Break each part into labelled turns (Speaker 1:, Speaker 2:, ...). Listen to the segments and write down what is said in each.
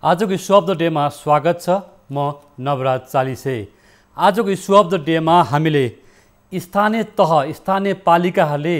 Speaker 1: आजको issue of the डेमा स्वागत छ। म नवराज चालिसे। आजको इस्यु अफ द डेमा हामीले स्थानीय तह स्थानीय पालिकाहरूले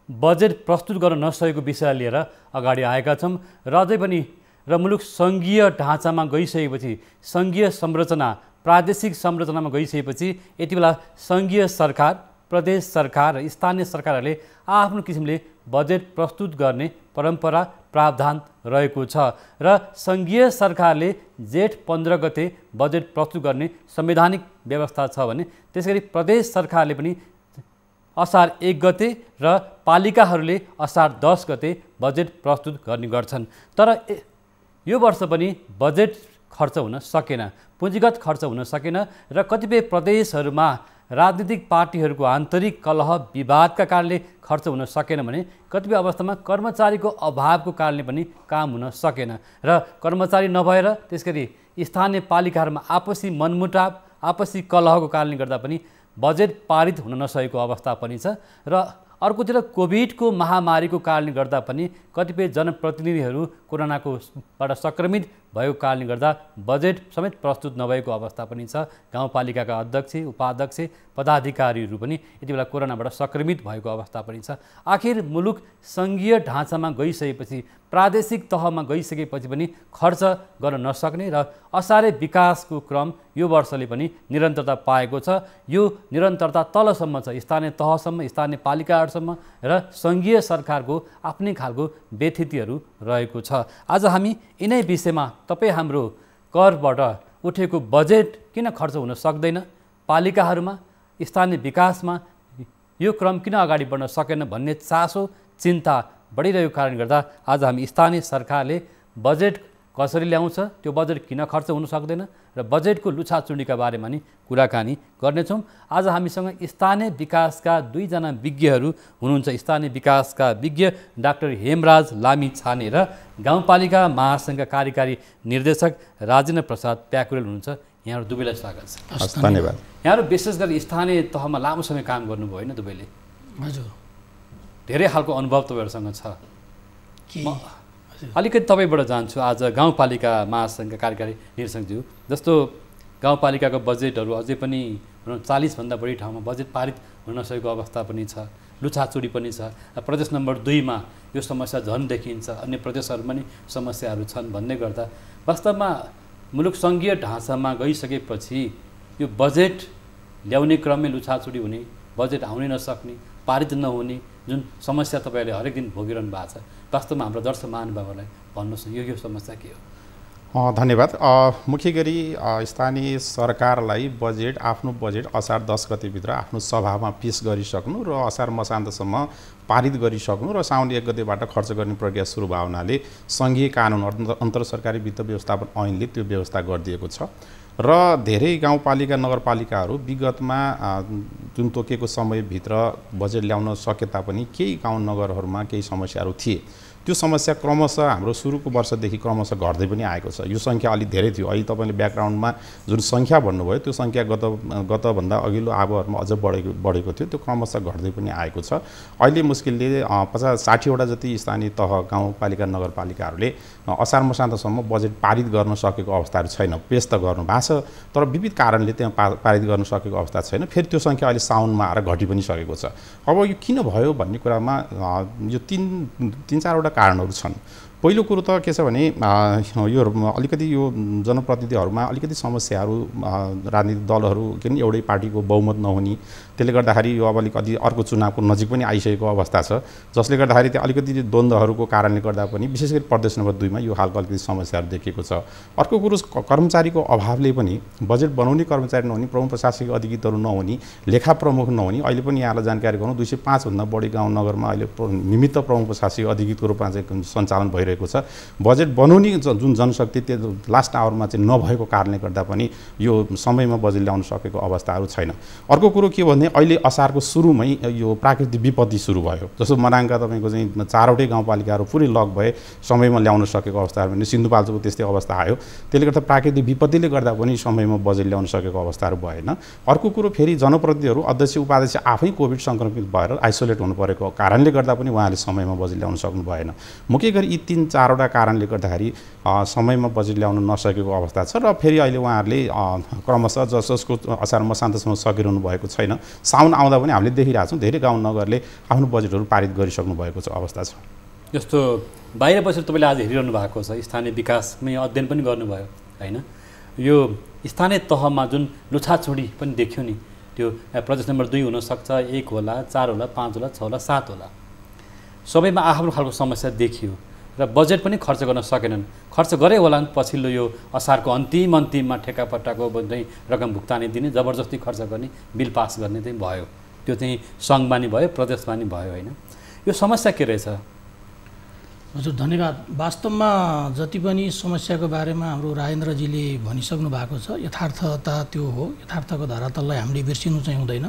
Speaker 1: बजेट प्रस्तुत गर्न नसकेको विषय लिएर अगाडि आएका छौँ र अझै पनि मुलुक सङ्घीय ढाँचामा गइसकेपछि सङ्घीय संरचना प्रादेशिक संरचनामा गइसकेपछि यति बेला सङ्घीय सरकार प्रदेश सरकार र स्थानीय सरकारहरूले आफ्नो किसिमले बजेट प्रस्तुत गर्ने परम्परा प्रावधान रहेको छ र सङ्घीय सरकारले जेठ 15 गते बजेट प्रस्तुत गर्ने संवैधानिक व्यवस्था छ भने त्यसैगरी प्रदेश सरकारले पनि असार 1 गते र पालिकाहरूले असार 10 गते बजेट प्रस्तुत गर्ने गर्छन्। तर यो वर्ष पनि बजेट खर्च हुन सकेन, पुँजीगत खर्च हुन सकेन र कतिपय प्रदेशहरूमा राजनीतिक पार्टीहरूको आन्तरिक कलह विवादका कारणले खर्च हुन सकेन भने कतिपय अवस्थामा कर्मचारीको अभावको कारणले पनि काम हुन सकेन र कर्मचारी नभएर त्यसगरी स्थानीय पालिकाहरूमा आपसी मनमुटाव आपसी कलहको कारणले गर्दा पनि बजेट पारित हुन नसकेको अवस्था पनि छ र अर्कोतिर कोभिडको महामारीको कारणले गर्दा पनि कतिपय जनप्रतिनिधिहरू कोरोनाबाट सङ्क्रमित भएको कारणले गर्दा बजेट समेत प्रस्तुत नभएको अवस्था पनि छ। गाउँपालिकाका अध्यक्ष उपाध्यक्ष पदाधिकारीहरू पनि यति बेला कोरोनाबाट सङ्क्रमित भएको अवस्था पनि छ। आखिर मुलुक सङ्घीय ढाँचामा गइसकेपछि प्रादेशिक तहमा गइसकेपछि पनि खर्च गर्न नसक्ने र असारे विकासको क्रम यो वर्षले पनि निरन्तरता पाएको छ। यो निरन्तरता तलसम्म छ, स्थानीय तहसम्म स्थानीय पालिकाहरूसम्म र सङ्घीय सरकारको आफ्नै खालको व्यथितिहरू रहेको छ। आज हामी यिनै विषयमा तपाईँ हाम्रो करबाट उठेको बजेट किन खर्च हुन सक्दैन, पालिकाहरूमा स्थानीय विकासमा यो क्रम किन अगाडि बढ्न सकेन भन्ने चासो चिन्ता बढिरहेको कारणले गर्दा आज हामी स्थानीय सरकारले बजेट कसरी ल्याउँछ, त्यो बजेट किन खर्च हुन सक्दैन र बजेटको लुछाचुँडीका बारेमा नि कुराकानी गर्नेछौँ। आज हामीसँग स्थानीय विकासका दुईजना विज्ञहरू हुनुहुन्छ। स्थानीय विकासका विज्ञ डाक्टर हेमराज लामिछाने र गाउँपालिका महासङ्घका कार्यकारी निर्देशक राजेन्द्र प्रसाद प्याकुरेल हुनुहुन्छ। यहाँहरू दुवैलाई स्वागत छ।
Speaker 2: धन्यवाद।
Speaker 1: यहाँहरू विशेष गरी स्थानीय तहमा लामो समय काम गर्नुभयो होइन दुवैले?
Speaker 3: हजुर,
Speaker 1: धेरै खालको अनुभव तपाईँहरूसँग छ। अलिकति तपाईँबाट जान्छु। आज गाउँपालिका महासङ्घका कार्यकारी निर्देशकज्यू, जस्तो गाउँपालिकाको बजेटहरू अझै पनि 40भन्दा बढी ठाउँमा बजेट पारित हुन नसकेको अवस्था पनि छ, लुछाचुडी पनि छ। प्रदेश नम्बर 2 मा यो समस्या झन् देखिन्छ, अन्य प्रदेशहरूमा नि समस्याहरू छन् भन्ने गर्दा वास्तवमा मुलुक सङ्घीय ढाँचामा गइसकेपछि यो बजेट ल्याउने क्रममै लुछाचुडी हुने, बजेट आउनै नसक्ने, पारित नहुने जुन समस्या तपाईँहरूले हरेक दिन भोगिरहनु भएको छ, वास्तवमा हाम्रो दर्शक महानुभावहरूलाई भन्नुहोस् यो समस्या के हो?
Speaker 2: धन्यवाद। मुख्य गरी स्थानीय सरकारलाई बजेट आफ्नो बजेट असार 10 गतेभित्र आफ्नो सभामा पेश गरिसक्नु र असार मसान्तसम्म पारित गरिसक्नु र साउन 1 गतेबाट खर्च गर्ने प्रक्रिया सुरु भयो हुनाले सङ्घीय कानुन अन्तर सरकारी वित्त व्यवस्थापन ऐनले त्यो व्यवस्था गरिदिएको छ र धेरै गाउँपालिका नगरपालिकाहरू विगतमा जुन तोकेको समयभित्र बजेट ल्याउन सके तापनि केही गाउँ नगरहरूमा केही समस्याहरू थिए। त्यो समस्या क्रमशः हाम्रो सुरुको वर्षदेखि क्रमशः घट्दै पनि आएको छ। यो सङ्ख्या अलि धेरै थियो। अहिले तपाईँले ब्याकग्राउन्डमा जुन सङ्ख्या भन्नुभयो त्यो सङ्ख्या गतभन्दा अघिल्लो आगोहरूमा अझ बढेको थियो, त्यो क्रमशः घट्दै पनि आएको छ। अहिले मुस्किलले 50-60 वटा जति स्थानीय तह गाउँपालिका नगरपालिकाहरूले असार मसान्तसम्म बजेट पारित गर्न सकेको अवस्थाहरू छैन। पेश त गर्नु भएको छ तर विविध कारणले त्यहाँ पारित गर्न सकेको अवस्था छैन। फेरि त्यो सङ्ख्या अहिले साउनमा आएर घटि पनि सकेको छ। अब यो किन भयो भन्ने कुरामा यो 3-4 वटा कारणहरू छन्। पहिलो कुरो त के छ भने यो अलिकति यो जनप्रतिनिधिहरूमा अलिकति समस्याहरू, राजनीतिक दलहरू किन एउटै पार्टीको बहुमत नहुने, त्यसले गर्दाखेरि यो अब अलिकति अर्को चुनावको नजिक पनि आइसकेको अवस्था छ, जसले गर्दाखेरि त्यहाँ अलिकति द्वन्द्वहरूको कारणले गर्दा पनि विशेष गरी प्रदेश नम्बर 2 मा यो खालको अलिकति समस्याहरू देखिएको छ। अर्को कुरो कर्मचारीको अभावले पनि बजेट बनाउने कर्मचारी नहुने, प्रमुख प्रशासकीय अधिकृतहरू नहुने, लेखा प्रमुख नहुने। अहिले पनि यहाँलाई जानकारी गरौँ 205 भन्दा बढी गाउँ नगरमा अहिले निमित्त प्रमुख प्रशासकीय अधिकृतको रूपमा चाहिँ सञ्चालन भइरहेको छ। बजेट बनाउने जुन जनशक्ति त्यो लास्ट आवरमा चाहिँ नभएको कारणले गर्दा पनि यो समयमा बजेट ल्याउन सकेको अवस्थाहरू छैन। अर्को कुरो के भने अहिले असारको सुरुमै यो प्राकृतिक विपत्ति सुरु भयो। जस्तो मनाङका तपाईँको चाहिँ 4वटै गाउँपालिकाहरू पुरै लक भए, समयमा ल्याउन सकेको अवस्थाहरू पनि सिन्धुपाल्चोकको त्यस्तै अवस्था आयो। त्यसले गर्दा प्राकृतिक विपत्तिले गर्दा पनि समयमा बजेट ल्याउन सकेको अवस्थाहरू भएन। अर्को कुरो फेरि जनप्रतिनिधिहरू अध्यक्ष उपाध्यक्ष आफै कोभिड सङ्क्रमित भएर आइसोलेट हुनु परेको कारणले गर्दा पनि उहाँले समयमा बजेट ल्याउन सक्नु भएन। मुख्य गरी यी 3-4वटा कारणले गर्दाखेरि समयमा बजेट ल्याउन नसकेको अवस्था छ र फेरि अहिले उहाँहरूले क्रमशः जसको असार मसान्तसम्म सकिरहनु भएको छैन। साउन आउँदा पनि हामीले देखिरहेको छौँ धेरै गाउँ नगरले आफ्नो बजेटहरू पारित गरिसक्नु भएको अवस्था छ।
Speaker 1: जस्तो बाहिर बसेर तपाईँले आज हेरिरहनु भएको छ, स्थानीय विकासमै अध्ययन पनि गर्नुभयो होइन, यो स्थानीय तहमा जुन लुछाछुडी पनि देख्यो नि, त्यो प्रदेश नम्बर 2 हुनसक्छ, 1 होला, 4 होला, 5 होला, 6 होला, 7 होला, सबैमा आफ्नो खालको समस्या देखियो र बजेट पनि खर्च गर्न सकेनन्। खर्च गरे होला पछिल्लो यो असारको अन्तिममा ठेकापट्टाको चाहिँ रकम भुक्तानी दिने, जबरजस्ती खर्च गर्ने, बिल पास गर्ने चाहिँ भयो। त्यो चाहिँ सङ्घमा नि भयो, प्रदेशमा नि भयो होइन। यो समस्या के रहेछ?
Speaker 3: हजुर धन्यवाद। वास्तवमा जति पनि समस्याको बारेमा हाम्रो राजेन्द्रजीले भनिसक्नु भएको छ, यथार्थता त्यो हो। यथार्थको धरातललाई हामीले बिर्सिनु चाहिँ हुँदैन।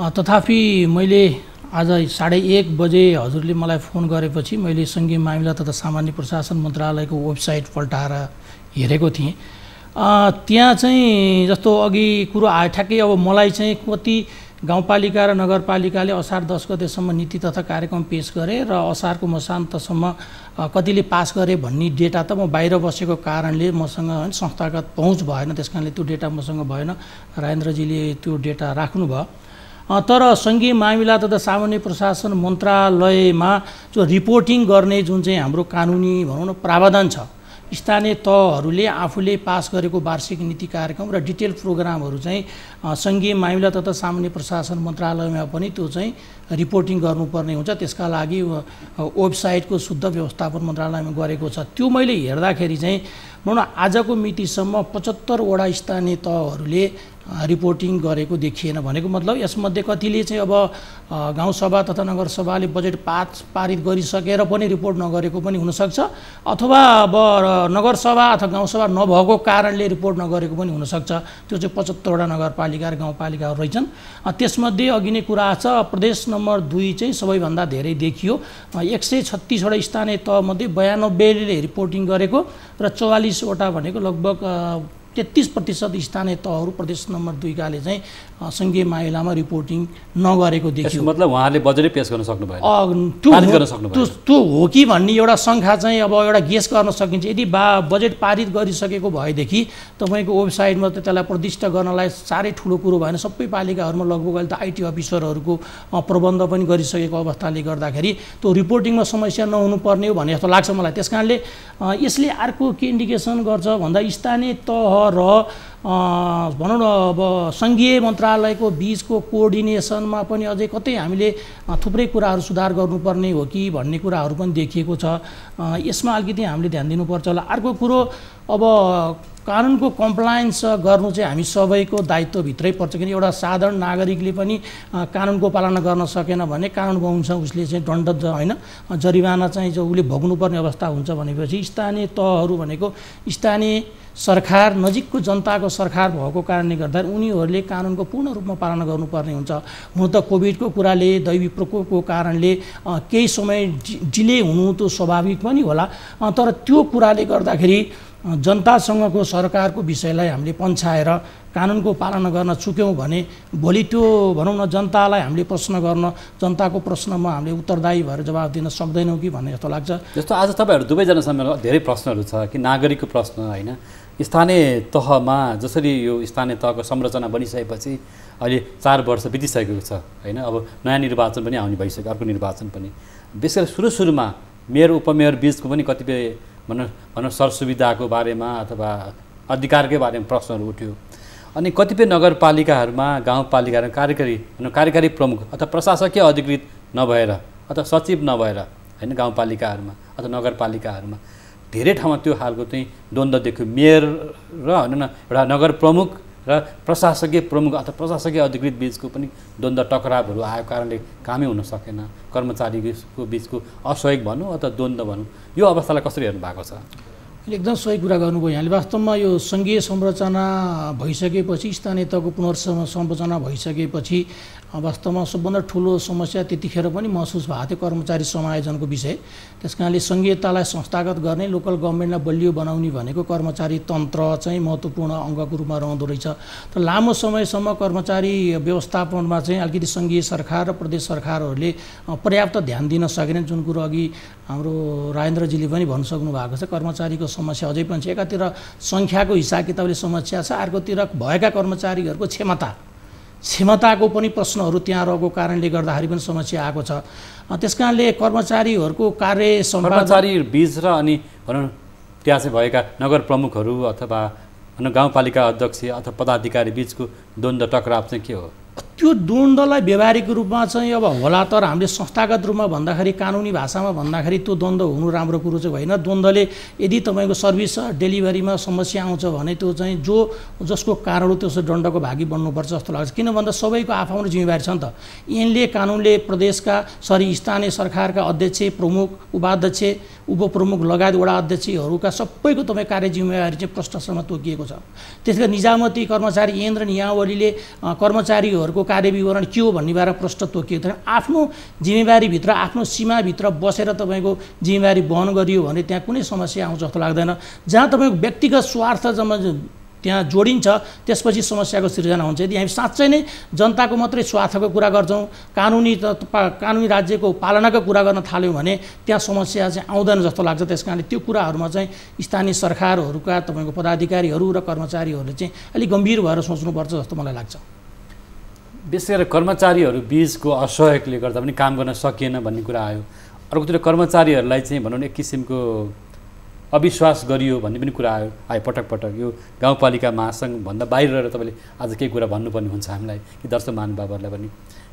Speaker 3: तथापि मैले आज 1:30 बजे हजुरले मलाई फोन गरेपछि मैले सङ्घीय मामिला तथा सामान्य प्रशासन मन्त्रालयको वेबसाइट पल्टाएर हेरेको थिएँ। त्यहाँ चाहिँ जस्तो अघि कुरो आयो ठ्याक्कै, अब मलाई चाहिँ कति गाउँपालिका र नगरपालिकाले असार 10 गतेसम्म नीति तथा कार्यक्रम पेश गरे र असारको मसान्तसम्म कतिले पास गरे भन्ने डेटा त म बाहिर बसेको कारणले मसँग संस्थागत पहुँच भएन, त्यस कारणले त्यो डेटा मसँग भएन। राजेन्द्रजीले त्यो डेटा राख्नुभयो। तर सङ्घीय मामिला तथा सामान्य प्रशासन मन्त्रालयमा जो रिपोर्टिङ गर्ने जुन चाहिँ हाम्रो कानुनी भनौँ न प्रावधान छ, स्थानीय तहहरूले आफूले पास गरेको वार्षिक नीति कार्यक्रम र डिटेल प्रोग्रामहरू चाहिँ सङ्घीय मामिला तथा सामान्य प्रशासन मन्त्रालयमा पनि त्यो चाहिँ रिपोर्टिङ गर्नुपर्ने हुन्छ। त्यसका लागि वेबसाइटको शुद्ध व्यवस्थापन मन्त्रालयमा गरेको छ। त्यो मैले हेर्दाखेरि चाहिँ भनौँ न आजको मितिसम्म 75 वटा स्थानीय तहहरूले रिपोर्टिङ गरेको देखिएन। भनेको मतलब यसमध्ये कतिले चाहिँ अब गाउँसभा तथा नगरसभाले बजेट पारित गरिसकेर पनि रिपोर्ट नगरेको पनि हुनसक्छ, अथवा अब नगरसभा अथवा गाउँसभा नभएको कारणले रिपोर्ट नगरेको पनि हुनसक्छ। त्यो चाहिँ 75 वटा नगरपालिका र गाउँपालिकाहरू रहेछन्। त्यसमध्ये अघि नै कुरा छ, प्रदेश नम्बर 2 चाहिँ सबैभन्दा धेरै देखियो। 136 वटा स्थानीय तहमध्ये 92ले रिपोर्टिङ गरेको र 44 वटा भनेको लगभग 33% स्थानीय तहहरू प्रदेश नम्बर 2 काले चाहिँ सङ्घीय मामिलामा रिपोर्टिङ नगरेको देखियो।
Speaker 1: मतलब उहाँले बजेटै पेश गर्न सक्नु भएन,
Speaker 3: त्यो हो कि भन्ने एउटा शङ्का चाहिँ अब एउटा गेस गर्न सकिन्छ। यदि बजेट पारित गरिसकेको भएदेखि तपाईँको वेबसाइटमा त त्यसलाई प्रदिष्ट गर्नलाई साह्रै ठुलो कुरो भएन। सबै पालिकाहरूमा लगभग अहिले त आइटी अफिसरहरूको प्रबन्ध पनि गरिसकेको अवस्थाले गर्दाखेरि त्यो रिपोर्टिङमा समस्या नहुनुपर्ने हो भन्ने जस्तो लाग्छ मलाई। त्यस कारणले यसले अर्को के इन्डिकेसन गर्छ भन्दा स्थानीय तह र भनौँ न अब सङ्घीय मन्त्रालयको बिचको कोअर्डिनेसनमा पनि अझै कतै हामीले थुप्रै कुराहरू सुधार गर्नुपर्ने हो कि भन्ने कुराहरू पनि देखिएको छ। यसमा अलिकति हामीले ध्यान दिनुपर्छ होला। अर्को कुरो, अब कानुनको कम्प्लायन्स गर्नु चाहिँ हामी सबैको दायित्वभित्रै पर्छ। किन एउटा साधारण नागरिकले पनि कानुनको पालना गर्न सकेन भने कानुन बनाउँछ उसले चाहिँ दण्ड होइन जरिवाना चाहिँ जो उसले भोग्नुपर्ने अवस्था हुन्छ। भनेपछि स्थानीय तहहरू भनेको स्थानीय सरकार नजिकको जनताको सरकार भएको कारणले गर्दा उनीहरूले कानुनको पूर्ण रूपमा पालना गर्नुपर्ने हुन्छ। हुन त कोभिडको कुराले दैवी प्रकोपको कारणले केही समय डिले हुनु त स्वाभाविक पनि होला, तर त्यो कुराले गर्दाखेरि जनतासँगको सरकारको विषयलाई हामीले पन्छाएर कानुनको पालना गर्न चुक्यौँ भने भोलि त्यो भनौँ न जनतालाई हामीले प्रश्न गर्न, जनताको प्रश्नमा हामीले उत्तरदायी भएर जवाब दिन सक्दैनौँ कि भन्ने जस्तो लाग्छ।
Speaker 1: जस्तो आज तपाईँहरू दुवैजनासँग धेरै प्रश्नहरू छ कि नागरिकको प्रश्न होइन, स्थानीय तहमा जसरी यो स्थानीय तहको संरचना बनिसकेपछि अहिले 4 वर्ष बितिसकेको छ होइन, अब नयाँ निर्वाचन पनि आउने भइसक्यो, अर्को निर्वाचन पनि। विशेष गरी सुरुमा मेयर उपमेयर बिचको पनि कतिपय भनौँ सरसुविधाको बारेमा अथवा अधिकारकै बारेमा प्रश्नहरू उठ्यो। अनि कतिपय नगरपालिकाहरूमा गाउँपालिकाहरूमा कार्यकारी प्रमुख अथवा प्रशासकीय अधिकृत नभएर अथवा सचिव नभएर होइन गाउँपालिकाहरूमा अथवा नगरपालिकाहरूमा धेरै ठाउँमा त्यो खालको चाहिँ द्वन्द्व देख्यो। मेयर र होइन न एउटा नगर प्रमुख र प्रशासकीय प्रमुख अथवा प्रशासकीय अधिकृत बिचको पनि द्वन्द्व टकरावहरू आएको कारणले कामै हुन सकेन। कर्मचारीको बिचको असहयोग भनौँ अथवा द्वन्द्व भनौँ, यो अवस्थालाई कसरी हेर्नु भएको छ?
Speaker 3: एकदम सही कुरा गर्नुभयो यहाँले। वास्तवमा यो सङ्घीय संरचना भइसकेपछि, स्थानीय तहको पुनर्संरचना भइसकेपछि वास्तवमा सबभन्दा ठुलो समस्या त्यतिखेर पनि महसुस भएको थियो कर्मचारी समायोजनको विषय। त्यस कारणले सङ्घीयतालाई संस्थागत गर्ने, लोकल गभर्मेन्टलाई बलियो बनाउने भनेको कर्मचारी तन्त्र चाहिँ महत्त्वपूर्ण अङ्गको रूपमा रहँदो रहेछ। तर लामो समयसम्म कर्मचारी व्यवस्थापनमा चाहिँ अलिकति सङ्घीय सरकार र प्रदेश सरकारहरूले पर्याप्त ध्यान दिन सकेनन्, जुन कुरो अघि हाम्रो राजेन्द्रजीले पनि भनिसक्नु भएको छ। कर्मचारीको समस्या अझै पनि छ। एकातिर सङ्ख्याको हिसाब किताबले समस्या छ, अर्कोतिर भएका कर्मचारीहरूको क्षमताको पनि प्रश्नहरू त्यहाँ रहेको कारणले गर्दाखेरि पनि समस्या आएको छ। त्यस कारणले कर्मचारीहरूको कार्य
Speaker 1: कर्मचारी बीच र अनि भनौँ त्यहाँ चाहिँ भएका नगर प्रमुखहरू अथवा गाउँपालिका अध्यक्ष अथवा पदाधिकारी बीचको द्वन्द्व टकराव चाहिँ के हो?
Speaker 3: त्यो द्वन्द्वलाई व्यावहारिक रूपमा चाहिँ अब होला, तर हामीले संस्थागत रूपमा भन्दाखेरि, कानुनी भाषामा भन्दाखेरि त्यो द्वन्द्व हुनु राम्रो कुरो चाहिँ होइन। द्वन्द्वले यदि तपाईँको सर्भिस डेलिभरीमा समस्या आउँछ भने त्यो चाहिँ जसको कारण हो त्यसो दण्डको भागी बन्नुपर्छ जस्तो लाग्छ। किन भन्दा सबैको आफ्नो जिम्मेवारी छ नि त। यिनले कानुनले प्रदेशका स्थानीय सरकारका अध्यक्ष, प्रमुख, उपाध्यक्ष, उपप्रमुख लगायत वडा अध्यक्षहरूका सबैको तपाईँ कार्य जिम्मेवारी चाहिँ प्रष्टसँग तोकिएको छ। त्यसले निजामती कर्मचारी ऐन र नियमावलीले कर्मचारीहरूको कार्य विवरण के हो भन्ने बारेमा प्रश्न तोकिएको छैन। आफ्नो जिम्मेवारीभित्र, आफ्नो सीमाभित्र बसेर तपाईँको जिम्मेवारी वहन गरियो भने त्यहाँ कुनै समस्या आउँछ जस्तो लाग्दैन। जहाँ तपाईँको व्यक्तिगत स्वार्थ त्यहाँ जोडिन्छ त्यसपछि समस्याको सिर्जना हुन्छ। यदि हामी साँच्चै नै जनताको मात्रै स्वार्थको कुरा गर्छौँ, कानुनी राज्यको पालनाको कुरा गर्न थाल्यौँ भने त्यहाँ समस्या चाहिँ आउँदैन जस्तो लाग्छ। त्यस कारणले त्यो कुराहरूमा चाहिँ स्थानीय सरकारहरूका तपाईँको पदाधिकारीहरू र कर्मचारीहरूले चाहिँ अलिक गम्भीर भएर सोच्नुपर्छ जस्तो मलाई लाग्छ।
Speaker 1: विशेष गरेर कर्मचारीहरू बीचको असहयोगले गर्दा पनि काम गर्न सकिएन भन्ने कुरा आयो। अर्कोतिर कर्मचारीहरूलाई चाहिँ भनौँ एक किसिमको अविश्वास गरियो भन्ने पनि कुरा आयो पटक यो गाउँपालिका महासङ्घभन्दा बाहिर रहेर तपाईँले आज केही कुरा भन्नुपर्ने हुन्छ हामीलाई कि दर्शक महानुभावहरूलाई पनि।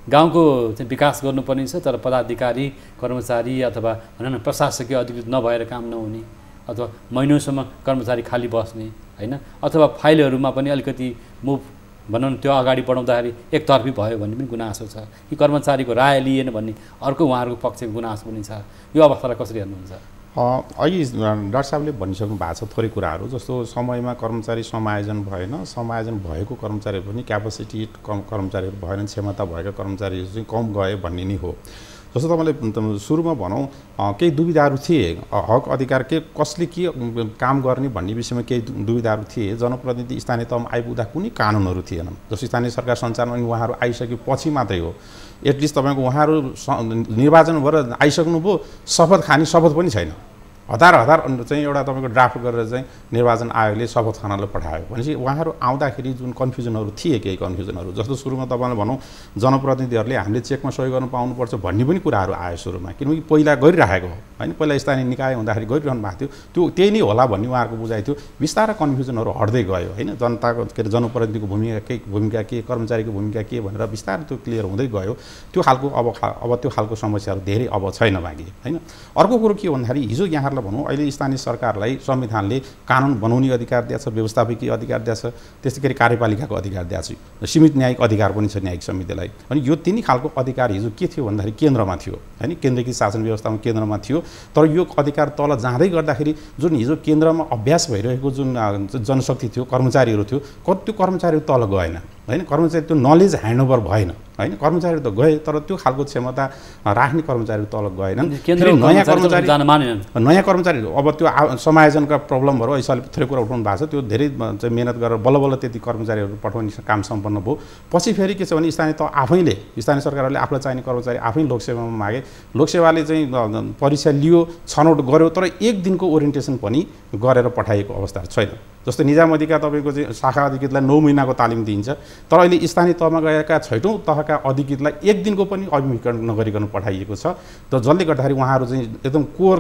Speaker 1: गाउँको चाहिँ विकास गर्नुपर्ने छ, तर पदाधिकारी कर्मचारी अथवा भनौँ न प्रशासकीय अधिकृत नभएर काम नहुने अथवा महिनौसम्म कर्मचारी खाली बस्ने होइन, अथवा फाइलहरूमा पनि अलिकति मुभ भनौँ न त्यो अगाडि बढाउँदाखेरि एकतर्फी भयो भन्ने पनि गुनासो छ कि कर्मचारीको राय लिएन भन्ने अर्को उहाँहरूको पक्षको गुनासो पनि छ। यो अवस्थालाई कसरी हेर्नुहुन्छ?
Speaker 2: अघि डाक्टर साहबले भनिसक्नु भएको छ थोरै कुराहरू, जस्तो समयमा कर्मचारी समायोजन भएन, समायोजन भएको कर्मचारीहरू पनि क्यापासिटी कर्मचारीहरू भएनन्, क्षमता भएका कर्मचारीहरू चाहिँ कम गए भन्ने नै हो। जस्तो तपाईँले सुरुमा भनौँ केही दुविधाहरू थिए, हक अधिकार के कसले के काम गर्ने भन्ने विषयमा केही दुविधाहरू थिए। जनप्रतिनिधि स्थानीय तहमा आइपुग्दा कुनै कानुनहरू थिएन। जस्तो स्थानीय सरकार सञ्चालन उहाँहरू आइसकेपछि मात्रै हो। एटलिस्ट तपाईँको उहाँहरू निर्वाचन भएर आइसक्नुभयो, शपथ खाने शपथ पनि छैन। हतार चाहिँ एउटा तपाईँको ड्राफ्ट गरेर चाहिँ निर्वाचन आयोगले शपथ खानालाई पठायो भनेपछि उहाँहरू आउँदाखेरि जुन कन्फ्युजनहरू थिए, केही कन्फ्युजनहरू जस्तो सुरुमा तपाईँले भनौँ जनप्रतिनिधिहरूले हामीले चेकमा सही गर्न पाउनुपर्छ भन्ने पनि कुराहरू आयो सुरुमा, किनकि पहिला गरिराखेको हो होइन, पहिला स्थानीय निकाय हुँदाखेरि गरिरहनु भएको थियो, त्यो त्यही नै होला भन्ने उहाँहरूको बुझाइ थियो। बिस्तारै कन्फ्युजनहरू हट्दै गयो होइन, जनताको के अरे जनप्रतिनिधिको भूमिका के कर्मचारीको भूमिका के भनेर बिस्तारै त्यो क्लियर हुँदै गयो। त्यो खालको अब त्यो खालको समस्याहरू धेरै अब छैन बाँकी होइन। अर्को कुरो के भन्दाखेरि हिजो यहाँ भनौँ अहिले स्थानीय सरकारलाई संविधानले कानुन बनाउने अधिकार दिएको छ, व्यवस्थापकीय अधिकार दिएको छ, त्यस्तै गरी कार्यपालिकाको अधिकार दिएको छ, सीमित न्यायिक अधिकार पनि छ न्यायिक समितिलाई। अनि यो तिनै खालको अधिकार हिजो के थियो भन्दाखेरि केन्द्रमा थियो होइन, केन्द्रीकृत शासन व्यवस्थामा केन्द्रमा थियो। तर यो अधिकार तल जाँदै गर्दाखेरि जुन हिजो केन्द्रमा अभ्यास भइरहेको जुन जनशक्ति थियो, कर्मचारीहरू थियो, त्यो कर्मचारीहरू तल गएन होइन, कर्मचारी त्यो नलेज ह्यान्डओभर भएन होइन, कर्मचारी त गए तर त्यो खालको क्षमता राख्ने कर्मचारी तल गएनन्। नयाँ कर्मचारी अब त्यो समायोजनका प्रब्लमहरू अहिले थोरै कुरा उठाउनु भएको छ, त्यो धेरै चाहिँ मेहनत गरेर बल्ल त्यति कर्मचारीहरू पठाउने काम सम्पन्न भयो। पछि फेरि के छ भने स्थानीय तह आफैले, स्थानीय सरकारहरूले आफूलाई चाहिने कर्मचारी आफै लोकसेवामा मागे, लोकसेवाले चाहिँ परीक्षा लियो, छनौट गर्यो, तर एक दिनको ओरिएन्टेसन पनि गरेर पठाइएको अवस्थाहरू छैन। जस्तो निजामतीका तपाईँको चाहिँ शाखा अधिकृतलाई 9 महिनाको तालिम दिइन्छ, तर अहिले स्थानीय तहमा गएका छैटौँ तहका अधिकृतलाई एक दिनको पनि अभिमुखीकरण नगरिकन पठाइएको छ। त जसले गर्दाखेरि उहाँहरू चाहिँ एकदम कोर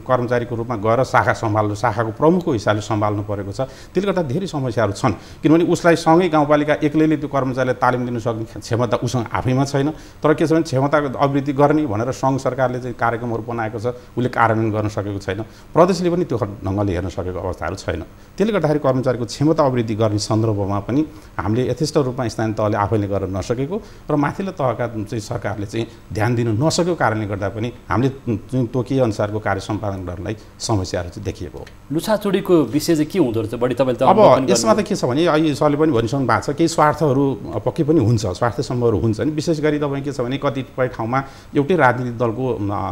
Speaker 2: कर्मचारीको रूपमा गएर शाखा सम्हाल्नु, शाखाको प्रमुखको हिसाबले सम्हाल्नु परेको छ। त्यसले गर्दा धेरै समस्याहरू छन्, किनभने उसलाई सँगै गाउँपालिका एक्लैले त्यो कर्मचारीलाई तालिम दिन सक्ने क्षमता उसँग आफैमा छैन। तर के छ भने क्षमताको अभिवृद्धि गर्ने भनेर सङ्घ सरकारले चाहिँ कार्यक्रमहरू बनाएको छ, उसले कार्यान्वयन गर्न सकेको छैन, प्रदेशले पनि त्यो ढङ्गले हेर्न सकेको अवस्थाहरू छैन। त्यसले गर्दा गर्दाखेरि कर्मचारीको क्षमता अभिवृद्धि गर्ने सन्दर्भमा पनि हामीले यथेष्ट रूपमा स्थानीय तहले आफैले गर्न नसकेको र माथिल्लो तहका चाहिँ सरकारले चाहिँ ध्यान दिन नसकेको कारणले गर्दा पनि हामीले जुन तोकिए अनुसारको कार्य सम्पादन गर्नलाई समस्याहरू चाहिँ देखिएको हो।
Speaker 1: लुछाचुडीको विषय चाहिँ के हुँदो रहेछ बढी तपाईँले त?
Speaker 2: अब यसमा त के छ भने अहिले सरले पनि भनिसक्नु भएको छ, केही स्वार्थहरू पक्कै पनि हुन्छ, स्वार्थ सम्बन्धहरू हुन्छ नि। विशेष गरी तपाईँ के छ भने कतिपय ठाउँमा एउटै राजनीतिक दलको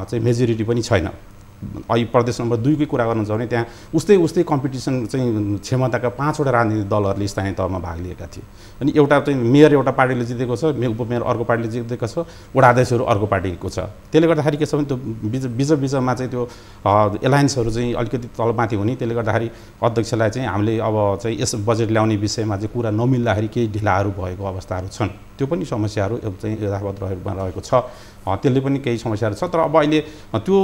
Speaker 2: चाहिँ मेजोरिटी पनि छैन। अहिले प्रदेश नम्बर 2 कै कुरा गर्न जाउँ भने त्यहाँ उस्तै कम्पिटिसन चाहिँ क्षमताका 5 वटा राजनीतिक दलहरूले स्थानीय तहमा भाग लिएका थिए। अनि एउटा चाहिँ मेयर एउटा पार्टीले जितेको छ, उपमेयर अर्को पार्टीले जितेको छ, वडा अध्यक्षहरू अर्को पार्टीको छ। त्यसले गर्दाखेरि के छ भने त्यो बीचमा चाहिँ त्यो एलायन्सहरू चाहिँ अलिकति तलमाथि हुने, त्यसले गर्दाखेरि अध्यक्षलाई चाहिँ हामीले अब चाहिँ यस बजेट ल्याउने विषयमा चाहिँ कुरा नमिल्दाखेरि केही ढिलाहरू भएको अवस्थाहरू छन्। त्यो पनि समस्याहरू चाहिँ यथावत रहेको छ। त्यसले पनि केही समस्याहरू छ। तर अब अहिले त्यो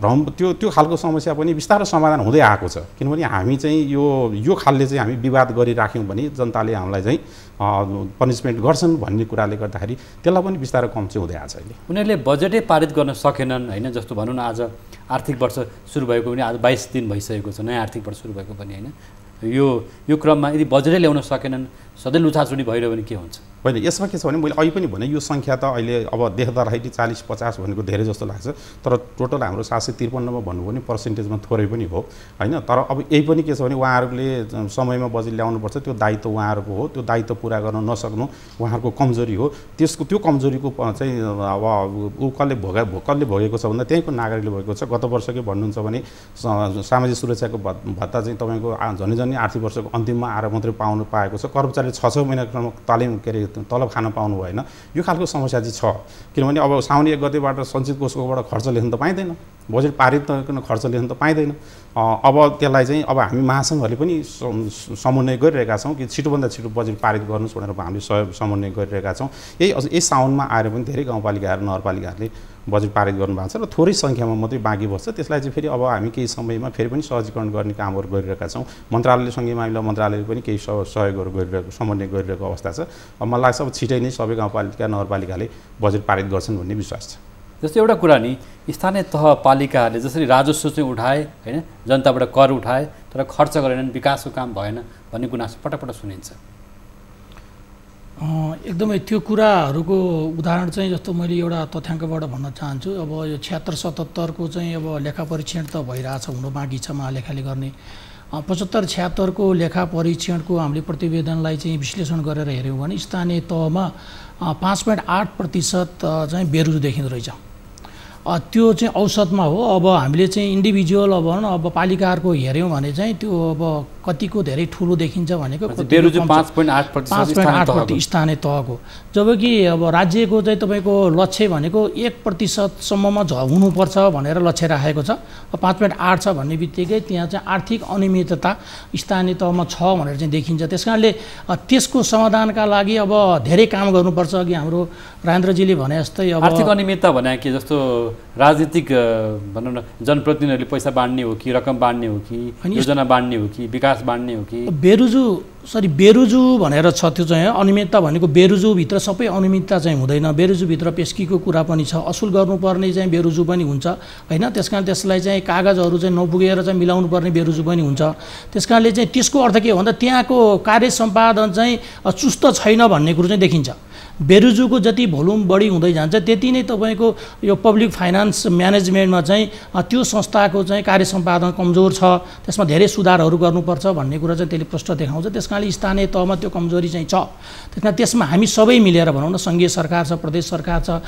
Speaker 2: भ्रम त्यो खालको समस्या पनि बिस्तारै समाधान हुँदै आएको छ। किनभने हामी चाहिँ यो खालले चाहिँ हामी विवाद गरिराख्यौँ भने जनताले हामीलाई चाहिँ पनिसमेन्ट गर्छन् भन्ने कुराले गर्दाखेरि त्यसलाई पनि बिस्तारै कम चाहिँ हुँदै आएको छ। अहिले
Speaker 1: उनीहरूले बजेटै पारित गर्न सकेनन् होइन। जस्तो भनौँ न, आज आर्थिक वर्ष सुरु भएको पनि आज 22 दिन भइसकेको छ, नयाँ आर्थिक वर्ष सुरु भएको पनि होइन। यो क्रममा यदि बजेटै ल्याउन सकेनन्, सधैँ लुछाचुडी भइरह्यो भने के हुन्छ?
Speaker 2: होइन, यसमा के छ भने मैले अहिले पनि भने यो सङ्ख्या त अहिले अब देख्दाखेरि 40-50 भनेको धेरै जस्तो लाग्छ। तर टोटल हाम्रो 753मा भन्नु भने पर्सेन्टेजमा थोरै पनि हो होइन। तर अब यही पनि के छ भने उहाँहरूले समयमा बजेट ल्याउनुपर्छ, त्यो दायित्व उहाँहरूको हो। त्यो दायित्व पुरा गर्न नसक्नु उहाँहरूको कमजोरी हो। त्यो कमजोरीको चाहिँ अब कसले भोगेको छ भन्दा त्यहीँको नागरिकले भोगेको छ। गत वर्षकै भन्नुहुन्छ भने सामाजिक सुरक्षाको भत्ता चाहिँ तपाईँको झन्डै आर्थिक वर्षको अन्तिममा आएर मात्रै पाएको छ। कर्मचारीले 6 महिनासम्म तालिम के अरे तलब खान पाउनु भएन। यो खालको समस्या चाहिँ छ। किनभने अब साउन 1 गतेबाट सञ्चित कोषबाट खर्च लेख्न त पाइँदैन, बजेट पारित खर्च लेख्न त पाइँदैन। अब त्यसलाई चाहिँ अब हामी महासङ्घहरूले पनि समन्वय गरिरहेका छौँ कि छिटोभन्दा छिटो बजेट पारित गर्नुहोस् भनेर हामीले समन्वय गरिरहेका छौँ। यही साउनमा आएर पनि धेरै गाउँपालिकाहरू नगरपालिकाहरूले बजेट पारित गर्नुभएको छ र थोरै सङ्ख्यामा मात्रै बाँकी बस्छ। त्यसलाई चाहिँ फेरि अब हामी केही समयमा फेरि पनि सहजीकरण गर्ने कामहरू गरिरहेका छौँ। मन्त्रालयले सँगै मामिला मन्त्रालयले पनि केही सहयोगहरू गरिरहेको, समन्वय गरिरहेको अवस्था छ। अब मलाई लाग्छ अब छिटै नै सबै गाउँपालिका नगरपालिकाले बजेट पारित गर्छन् भन्ने विश्वास छ।
Speaker 1: जस्तो एउटा कुरा नि, स्थानीय तह पालिकाहरूले जसरी राजस्व चाहिँ उठाए होइन, जनताबाट कर उठाए तर खर्च गरेनन्, विकासको काम भएन भन्ने गुनासो पटक सुनिन्छ।
Speaker 3: एकदमै त्यो कुराहरूको उदाहरण चाहिँ जस्तो मैले एउटा तथ्याङ्कबाट भन्न चाहन्छु। अब यो 76-77 को चाहिँ अब लेखा परीक्षण त भइरहेछ, हुन बाँकी छ महालेखाले गर्ने। 75-76 को लेखा परीक्षणको हामीले प्रतिवेदनलाई चाहिँ विश्लेषण गरेर हेऱ्यौँ भने स्थानीय तहमा 5.8% चाहिँ बेरुजु देखिँदो रहेछ। त्यो चाहिँ औसतमा हो। अब हामीले चाहिँ इन्डिभिजुअल अब पालिकाहरूको हेऱ्यौँ भने चाहिँ त्यो अब कतिको धेरै ठुलो देखिन्छ भनेको 5.8% स्थानीय तहको, जबकि अब राज्यको चाहिँ तपाईँको लक्ष्य भनेको 1% सम्ममा हुनुपर्छ भनेर लक्ष्य राखेको छ। 5.8 छ भन्ने बित्तिकै त्यहाँ चाहिँ आर्थिक अनियमितता स्थानीय तहमा छ भनेर चाहिँ देखिन्छ। त्यस कारणले त्यसको समाधानका लागि अब धेरै काम गर्नुपर्छ। अघि हाम्रो राजेन्द्रजीले भने जस्तै अब
Speaker 1: आर्थिक अनियमितता भने के, जस्तो राजनीतिक भनौँ न जनप्रतिनिधिहरूले पैसा बाँड्ने हो कि, रकम बाँड्ने हो कि, योजना बाँड्ने हो कि, विकास बाँड्ने हो कि?
Speaker 3: बेरुजु भनेर छ। त्यो चाहिँ अनियमितता भनेको बेरुजुभित्र सबै अनियमितता चाहिँ हुँदैन। बेरुजुभित्र पेस्कीको कुरा पनि छ, असुल गर्नुपर्ने चाहिँ बेरुजु पनि हुन्छ होइन। त्यस कारण त्यसलाई चाहिँ कागजहरू चाहिँ नपुगेर चाहिँ मिलाउनु पर्ने बेरुजु पनि हुन्छ। त्यस कारणले चाहिँ त्यसको अर्थ के हो भन्दा त्यहाँको कार्य सम्पादन चाहिँ चुस्त छैन भन्ने कुरो चाहिँ देखिन्छ। बेरुजुको जति भोल्युम बढी हुँदै जान्छ त्यति नै तपाईँको यो पब्लिक फाइनान्स म्यानेजमेन्टमा चाहिँ त्यो संस्थाको चाहिँ कार्य सम्पादन कमजोर छ, त्यसमा धेरै सुधारहरू गर्नुपर्छ भन्ने कुरा चाहिँ त्यसले प्रष्ट देखाउँछ। त्यस कारणले स्थानीय तहमा त्यो कमजोरी चाहिँ छ। त्यस कारण त्यसमा हामी सबै मिलेर भनौँ न, सङ्घीय सरकार छ, प्रदेश सरकार छ,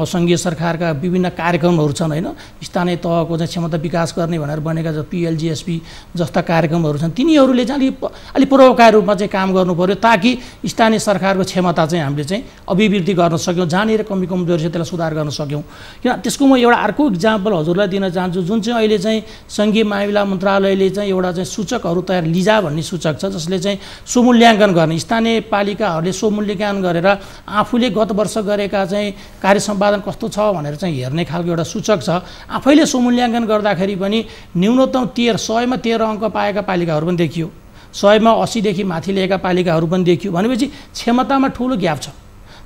Speaker 3: सङ्घीय सरकारका विभिन्न कार्यक्रमहरू छन् होइन। स्थानीय तहको चाहिँ क्षमता विकास गर्ने भनेर बनेका PLGSP जस्ता कार्यक्रमहरू छन्। तिनीहरूले चाहिँ अलि प्रभावकारी रूपमा चाहिँ काम गर्नु पर्यो ताकि स्थानीय सरकारको क्षमता चाहिँ हामीले चाहिँ अभिवृद्धि गर्न सक्यौँ, जहाँनिर कमजोरी छ त्यसलाई सुधार गर्न सक्यौँ। किन त्यसको म एउटा अर्को इक्जाम्पल हजुरलाई दिन चाहन्छु, जुन चाहिँ अहिले चाहिँ सङ्घीय मामिला मन्त्रालयले चाहिँ एउटा चाहिँ सूचकहरू तयार लिजा भन्ने सूचक छ, जसले चाहिँ स्वमूल्याङ्कन गर्ने, स्थानीय पालिकाहरूले स्वमूल्याङ्कन गरेर आफूले गत वर्ष गरेका चाहिँ कार्य सम्पादन कस्तो छ भनेर चाहिँ हेर्ने खालको एउटा सूचक छ। आफैले स्वमूल्याङ्कन गर्दाखेरि पनि न्यूनतम 100मा 13 अङ्क पाएका पालिकाहरू पनि देखियो, 100मा 80देखि माथि लिएका पालिकाहरू पनि देखियो। भनेपछि क्षमतामा ठुलो ग्याप छ।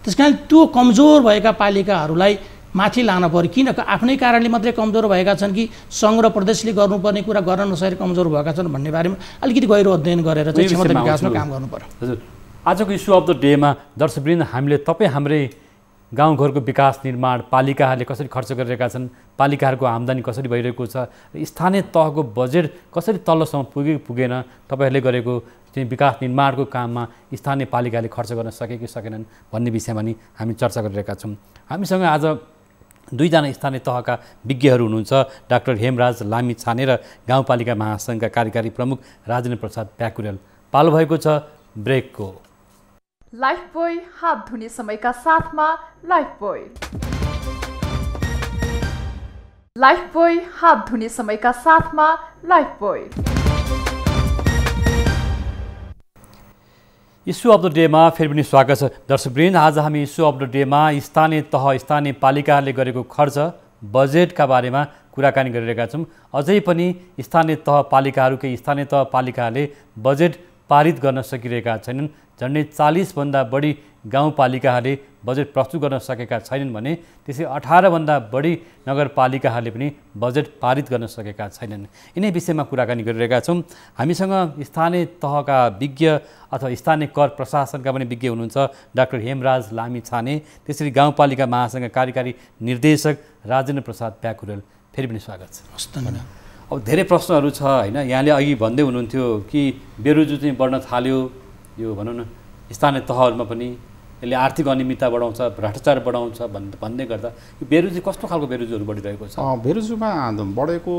Speaker 3: त्यस कारण त्यो कमजोर भएका पालिकाहरूलाई माथि लान पर्यो। किन आफ्नै कारणले मात्रै कमजोर भएका छन् कि सङ्घ र प्रदेशले गर्नुपर्ने कुरा गर्न नसकेर कमजोर भएका छन् भन्ने बारेमा अलिकति गहिरो अध्ययन गरेर चाहिँ क्षमता विकासमा काम गर्नु पर्यो।
Speaker 1: हजुर, आजको इस्यु अफ द डेमा दर्शकवृन्द हामीले तपाईँ हाम्रै गाउँघरको विकास निर्माण पालिकाहरूले कसरी खर्च गरिरहेका छन्, पालिकाहरूको आम्दानी कसरी भइरहेको छ, स्थानीय तहको बजेट कसरी तल्लोसम्म पुगेन, तपाईँहरूले गरेको चाहिँ विकास निर्माणको काममा स्थानीय पालिकाले खर्च गर्न सके कि सकेनन् भन्ने विषयमा नि हामी चर्चा गरिरहेका छौँ। हामीसँग आज दुईजना स्थानीय तहका विज्ञहरू हुनुहुन्छ, डाक्टर हेमराज लामिछाने र गाउँपालिका महासङ्घका कार्यकारी प्रमुख राजेन्द्र प्रसाद प्याकुरेल। पालो भएको छ ब्रेकको।
Speaker 4: लाइफबोय हात धुने समयका साथमा लाइफबोय। लाइफबोय हात धुने समयका साथमा लाइफबोय।
Speaker 1: इस्यु अफ द डेमा फेरि पनि स्वागत छ दर्शकवृन्द। आज हामी इस्यु अफ द डेमा स्थानीय तह स्थानीय पालिकाहरूले गरेको खर्च बजेटका बारेमा कुराकानी गरिरहेका छौँ। अझै पनि स्थानीय तह पालिकाहरूकै स्थानीय तह पालिकाहरूले बजेट पारित गर्न सकिरहेका छैनन्। झन्डै 40भन्दा बढी गाउँपालिकाहरूले बजेट प्रस्तुत गर्न सकेका छैनन् भने त्यसै 18भन्दा बढी नगरपालिकाहरूले पनि बजेट पारित गर्न सकेका छैनन्। यिनै विषयमा कुराकानी गरिरहेका छौँ। हामीसँग स्थानीय तहका विज्ञ अथवा स्थानीय कर प्रशासनका पनि विज्ञ हुनुहुन्छ डाक्टर हेमराज लामिछाने, त्यसरी गाउँपालिका महासङ्घका कार्यकारी निर्देशक राजेन्द्र प्रसाद प्याकुरेल। फेरि पनि स्वागत छ। अब धेरै प्रश्नहरू छ होइन, यहाँले अघि भन्दै हुनुहुन्थ्यो कि बेरोजगारी चाहिँ बढ्न थाल्यो, यो भनौँ न स्थानीय तहहरूमा पनि यसले आर्थिक अनियमितता बढाउँछ, भ्रष्टाचार बढाउँछ भन्दै गर्दा यो बेरोजगारी कस्तो खालको बेरोजगारीहरू बढिरहेको छ?
Speaker 2: बेरोजगारीमा बढेको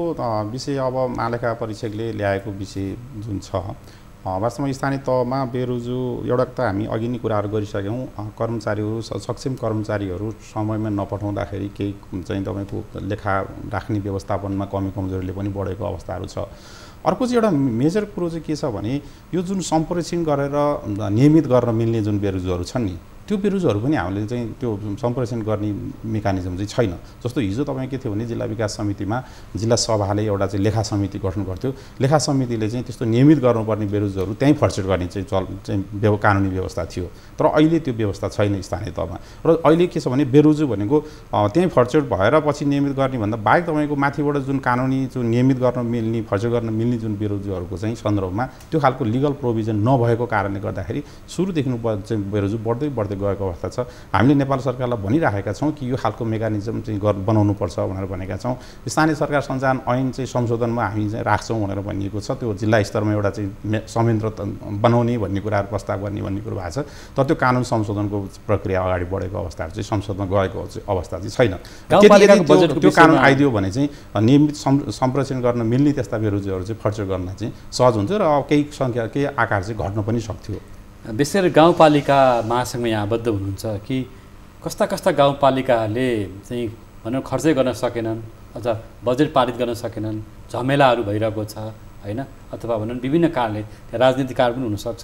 Speaker 2: विषय अब महालेखा परीक्षकले ल्याएको विषय जुन छ, वास्तवमा स्थानीय तहमा बेरोजगार एउटा त हामी अघि नै कुराहरू गरिसक्यौँ। कर्मचारीहरू सक्षम कर्मचारीहरू समयमा नपठाउँदाखेरि केही चाहिँ तपाईँको लेखा राख्ने व्यवस्थापनमा कमी कमजोरीले पनि बढेको अवस्थाहरू छ। अर्को चाहिँ एउटा मेजर कुरो चाहिँ के छ भने यो जुन सम्प्रेषण गरेर नियमित गर्न मिल्ने जुन बेरोजगारहरू छन् नि, त्यो बेरोजगारहरू पनि हामीले चाहिँ त्यो सम्प्रेषण गर्ने मेकानिजम चाहिँ छैन। जस्तो हिजो तपाईँ के थियो भने जिल्ला विकास समितिमा जिल्ला सभाले एउटा चाहिँ लेखा समिति गठन गर्थ्यो। लेखा समितिले चाहिँ त्यस्तो नियमित गर्नुपर्ने बेरोजगारहरू त्यहीँ फर्चेट गर्ने चाहिँ कानुनी व्यवस्था थियो। तर अहिले त्यो व्यवस्था छैन स्थानीय तहमा। र अहिले के छ भने बेरोजगार भनेको त्यहीँ फर्चेट भएर पछि नियमित गर्ने भन्दा बाहेक तपाईँको माथिबाट जुन कानुनी जुन नियमित गर्न मिल्ने फर्चेट गर्न मिल्ने जुन बेरोजगारहरूको चाहिँ सन्दर्भमा त्यो खालको लिगल प्रोभिजन नभएको कारणले गर्दाखेरि सुरुदेखि चाहिँ बेरोजगार बढ्दै गएको अवस्था छ। हामीले नेपाल सरकारलाई भनिराखेका छौँ कि यो खालको मेकानिजम चाहिँ बनाउनुपर्छ भनेर भनेका छौँ। स्थानीय सरकार सञ्चालन ऐन चाहिँ संशोधनमा हामी चाहिँ राख्छौँ भनेर भनिएको छ। त्यो जिल्ला स्तरमा एउटा चाहिँ संयन्त्र बनाउने भन्ने कुराहरू प्रस्ताव गर्ने भन्ने कुरो भएको छ। तर त्यो कानुन संशोधनको प्रक्रिया अगाडि बढेको अवस्थाहरू चाहिँ संसदमा गएको अवस्था चाहिँ छैन। त्यो कानुन आइदियो भने चाहिँ नियमित सम्प्रेषण गर्न मिल्ने त्यस्ता बेरोजगारहरू चाहिँ फर्चर गर्न चाहिँ सहज हुन्छ र केही सङ्ख्या केही आकार चाहिँ घट्न पनि सक्थ्यो।
Speaker 1: विशेष गरी गाउँपालिका महासङ्घमा यहाँ आबद्ध हुनुहुन्छ कि कस्ता गाउँपालिकाहरूले चाहिँ भनौँ खर्चै गर्न सकेनन् अथवा बजेट पारित गर्न सकेनन्, झमेलाहरू भइरहेको छ होइन, अथवा भनौँ विभिन्न कारणले त्यहाँ राजनीतिक कारण पनि हुनसक्छ,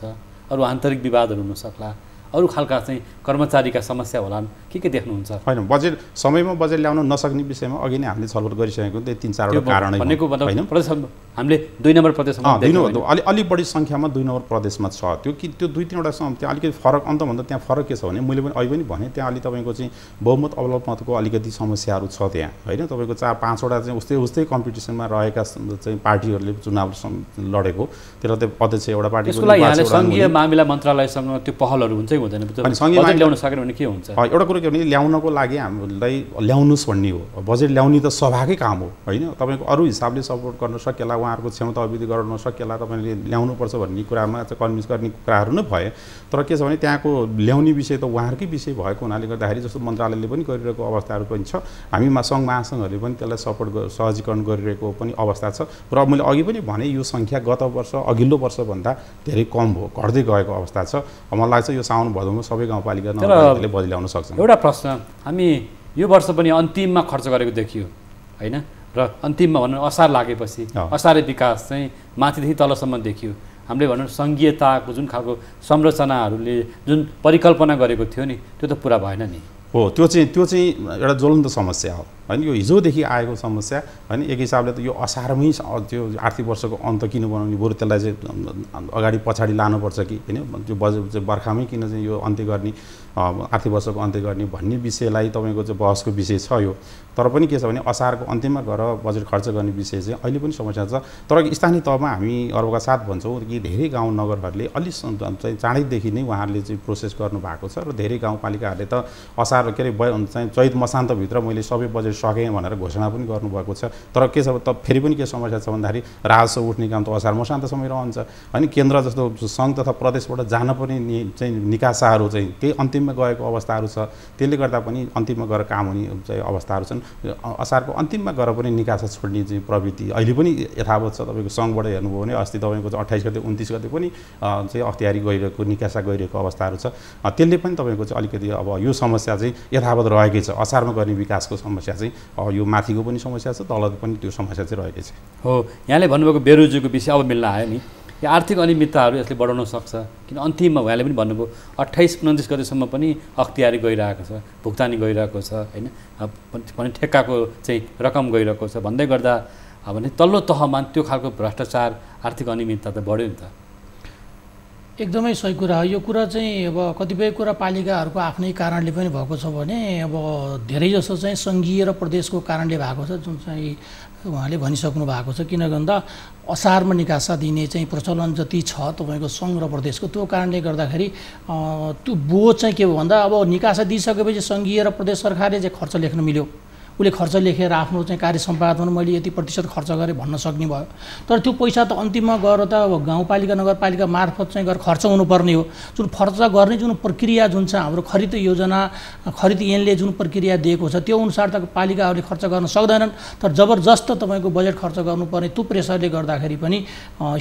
Speaker 1: अरू आन्तरिक विवादहरू हुनसक्ला, अरू खालका चाहिँ कर्मचारीका समस्या होलान्, के देख्नुहुन्छ?
Speaker 2: होइन, बजेट समयमा बजेट ल्याउन नसक्ने विषयमा अघि नै हामीले छलफल गरिसकेको त्यही 3-4 कारण
Speaker 1: भनेको मतलब प्रदेश हामीले 2 नम्बर प्रदेशमा
Speaker 2: अलि बढी सङ्ख्यामा 2 नम्बर प्रदेशमा छ। त्यो 2-3वटा त्यहाँ अलिकति फरक अन्तभन्दा त्यहाँ फरक के छ भने मैले पनि अहिले पनि भने त्यहाँ अलि तपाईँको चाहिँ बहुमत अवलम्बनको अलिकति समस्याहरू छ त्यहाँ होइन। तपाईँको 4-5वटा चाहिँ उस्तै कम्पिटिसनमा रहेका चाहिँ पार्टीहरूले चुनाव लडेको त्यसलाई त अध्यक्ष एउटा पार्टीको
Speaker 1: सङ्घीय मामिला मन्त्रालयसँग त्यो पहलहरू हुन्छ हुँदैन, बजेट ल्याउन सकेन भने के हुन्छ?
Speaker 2: एउटा कुरो के भने ल्याउनको लागि हामीलाई ल्याउनुहोस् भन्ने हो। बजेट ल्याउने त सभाकै काम हो होइन। तपाईँको अरू हिसाबले सपोर्ट गर्न सकेला, उहाँहरूको क्षमता अभिवृद्धि गर्न सकेला, तपाईँले ल्याउनुपर्छ भन्ने कुरामा चाहिँ कन्भिन्स गर्ने कुराहरू नै भए। तर के छ भने त्यहाँको ल्याउने विषय त उहाँहरूकै विषय भएको हुनाले गर्दाखेरि जस्तो मन्त्रालयले पनि गरिरहेको अवस्थाहरू पनि छ, हामी सङ्घ महासङ्घहरूले पनि त्यसलाई सपोर्ट सहजीकरण गरिरहेको पनि अवस्था छ। र मैले अघि पनि भने यो सङ्ख्या गत वर्ष अघिल्लो वर्षभन्दा धेरै कम हो, घट्दै गएको अवस्था छ। मलाई लाग्छ यो साउन भदौमा सबै गाउँपालिका नगरपालिकाले बजेट ल्याउन सक्छन्।
Speaker 1: एउटा प्रश्न, हामी यो वर्ष पनि अन्तिममा खर्च गरेको देखियो होइन, र अन्तिममा भनौँ असार लागेपछि असारे विकास चाहिँ माथिदेखि तलसम्म देखियो। हामीले भनौँ सङ्घीयताको जुन खालको संरचनाहरूले जुन परिकल्पना गरेको थियो नि त्यो त पुरा भएन नि।
Speaker 2: हो, त्यो चाहिँ एउटा ज्वलन्त समस्या हो। होइन यो हिजोदेखि आएको समस्या होइन। एक हिसाबले त यो असारमै त्यो आर्थिक वर्षको अन्त किन बनाउने, बरु त्यसलाई चाहिँ अगाडि पछाडि लानुपर्छ कि होइन, त्यो बजेट चाहिँ बर्खामै किन चाहिँ यो अन्त्य गर्ने, आर्थिक वर्षको अन्त्य गर्ने भन्ने विषयलाई तपाईँको चाहिँ बहसको विषय छ यो। तर पनि के छ भने असारको अन्त्यमा गएर बजेट खर्च गर्ने विषय चाहिँ अहिले पनि समस्या छ। तर स्थानीय तहमा हामी अर्बका साथ भन्छौँ कि धेरै गाउँ नगरहरूले अलि चाहिँ चाँडैदेखि नै उहाँहरूले चाहिँ प्रोसेस गर्नुभएको छ र धेरै गाउँपालिकाहरूले त असार के अरे चाहिँ चैत मसान्तभित्र मैले सबै बजेट सकेँ भनेर घोषणा पनि गर्नुभएको छ। तर के छ त फेरि पनि के समस्या छ भन्दाखेरि राजस्व उठ्ने काम त असार मसान्तसम्म रहन्छ होइन। केन्द्र जस्तो सङ्घ तथा प्रदेशबाट जान पर्ने चाहिँ निकासाहरू चाहिँ त्यही अन्तिममा गएको अवस्थाहरू छ। त्यसले गर्दा पनि अन्तिममा गएर काम हुने चाहिँ अवस्थाहरू छन्। असारको अन्तिममा गएर पनि निकासा छोड्ने चाहिँ प्रवृत्ति अहिले पनि यथावत छ। तपाईँको सङ्घबाट हेर्नुभयो भने अस्ति तपाईँको चाहिँ 28 गते 29 गते पनि चाहिँ अख्तियारी गइरहेको निकासा गइरहेको अवस्थाहरू छ। त्यसले पनि तपाईँको चाहिँ अलिकति अब यो समस्या चाहिँ यथावत रहेकै छ। असारमा गर्ने विकासको समस्या चाहिँ यो माथिको पनि समस्या छ, तलको पनि त्यो समस्या चाहिँ रहेकै छ।
Speaker 1: हो, यहाँले भन्नुभएको बेरोजगारीको विषय अब मिल्न आयो नि, यो आर्थिक अनियमितताहरू यसले बढाउन सक्छ। किन अन्तिममा उहाँले पनि भन्नुभयो 28-29 गतेसम्म पनि अख्तियारी गइरहेको छ, भुक्तानी गइरहेको छ होइन, भने ठेक्काको चाहिँ रकम गइरहेको छ भन्दै गर्दा भने तल्लो तहमा त्यो खालको भ्रष्टाचार आर्थिक अनियमितता त बढ्यो नि त।
Speaker 3: एकदमै सही कुरा हो। यो कुरा चाहिँ अब कतिपय कुरा पालिकाहरूको आफ्नै कारणले पनि भएको छ भने अब धेरै जसो चाहिँ सङ्घीय र प्रदेशको कारणले भएको छ, जुन चाहिँ उहाँले भनिसक्नु भएको छ। किन भन्दा असारमा निकासा दिने चाहिँ प्रचलन जति छ तपाईँको सङ्घ र प्रदेशको, त्यो कारणले गर्दाखेरि त्यो बोझ चाहिँ के हो भन्दा अब निकासा दिइसकेपछि सङ्घीय र प्रदेश सरकारले चाहिँ खर्च लेख्न मिल्यो, उसले खर्च लेखेर आफ्नो चाहिँ कार्य सम्पादन मैले यति प्रतिशत खर्च गरेँ भन्न सक्ने भयो। तर त्यो पैसा त अन्तिममा गएर त अब गाउँपालिका नगरपालिका मार्फत चाहिँ गएर खर्च हुनुपर्ने हो। जुन खर्च गर्ने जुन प्रक्रिया जुन छ हाम्रो खरिद योजना, खरिद ऐनले जुन प्रक्रिया दिएको छ त्यो अनुसार त पालिकाहरूले खर्च गर्न सक्दैनन्। तर जबरजस्त तपाईँको बजेट खर्च गर्नुपर्ने त्यो प्रेसरले गर्दाखेरि पनि